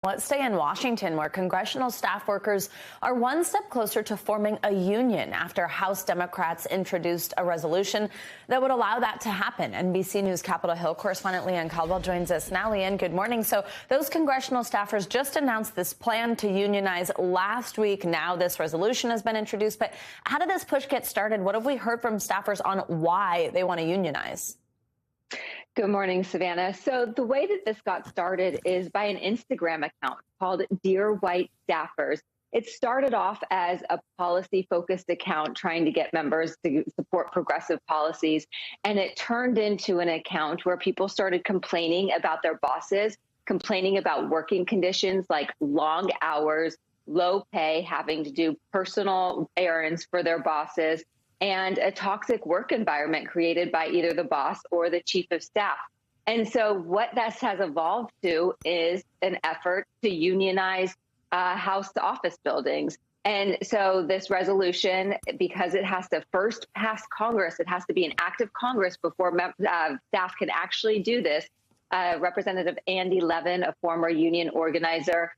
Let's stay in Washington, where congressional staff workers are one step closer to forming a union after House Democrats introduced a resolution that would allow that to happen. NBC News Capitol Hill correspondent Leigh Caldwell joins us now. Leigh, good morning. So those congressional staffers just announced this plan to unionize last week. Now this resolution has been introduced. But how did this push get started? What have we heard from staffers on why they want to unionize? Good morning, Savannah. So the way that this got started is by an Instagram account called Dear White Staffers. It started off as a policy-focused account trying to get members to support progressive policies, and it turned into an account where people started complaining about their bosses, complaining about working conditions like long hours, low pay, having to do personal errands for their bosses, and a toxic work environment created by either the boss or the chief of staff. And so what this has evolved to is an effort to unionize House office buildings. And so this resolution, because it has to first pass Congress, it has to be an act of Congress before staff can actually do this. Representative Andy Levin, a former union organizer,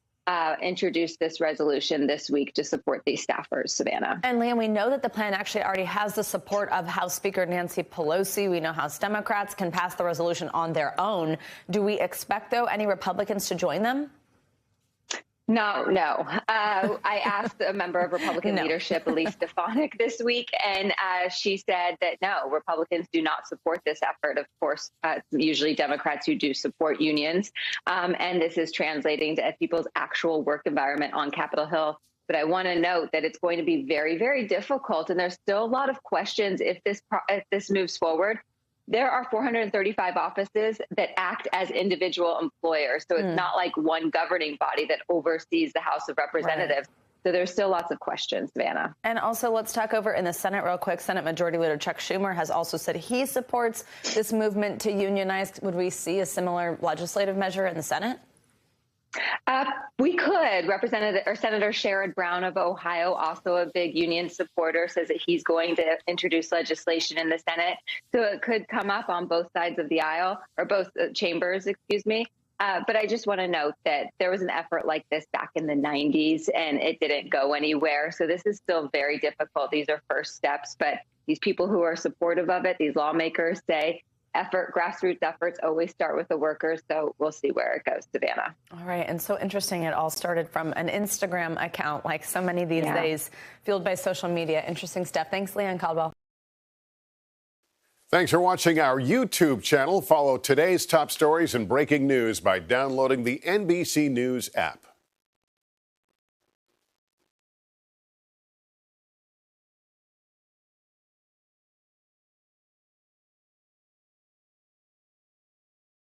introduced this resolution this week to support these staffers, Savannah. And Leigh, we know that the plan actually already has the support of House Speaker Nancy Pelosi. We know House Democrats can pass the resolution on their own. Do we expect, though, any Republicans to join them? No. I asked a member of Republican leadership, Leigh, this week, and she said that no, Republicans do not support this effort. Of course, usually Democrats who do support unions, and this is translating to people's actual work environment on Capitol Hill. But I want to note that it's going to be very, very difficult, and there's still a lot of questions if this moves forward. There are 435 offices that act as individual employers. So it's not like one governing body that oversees the House of Representatives. Right. So there's still lots of questions, Savannah. And also, let's talk over in the Senate real quick. Senate Majority Leader Chuck Schumer has also said he supports this movement to unionize. Would we see a similar legislative measure in the Senate? We could. Senator Sherrod Brown of Ohio, also a big union supporter, says that he's going to introduce legislation in the Senate. So it could come up on both sides of the aisle, or both chambers, excuse me. But I just want to note that there was an effort like this back in the 90s, and it didn't go anywhere. So this is still very difficult. These are first steps. But these people who are supportive of it, these lawmakers, say grassroots efforts always start with the workers, so we'll see where it goes, Savannah. All right, and so interesting, it all started from an Instagram account, like so many these days, fueled by social media. Interesting stuff. Thanks, Leigh Caldwell. Thanks for watching our YouTube channel. Follow today's top stories and breaking news by downloading the NBC News app.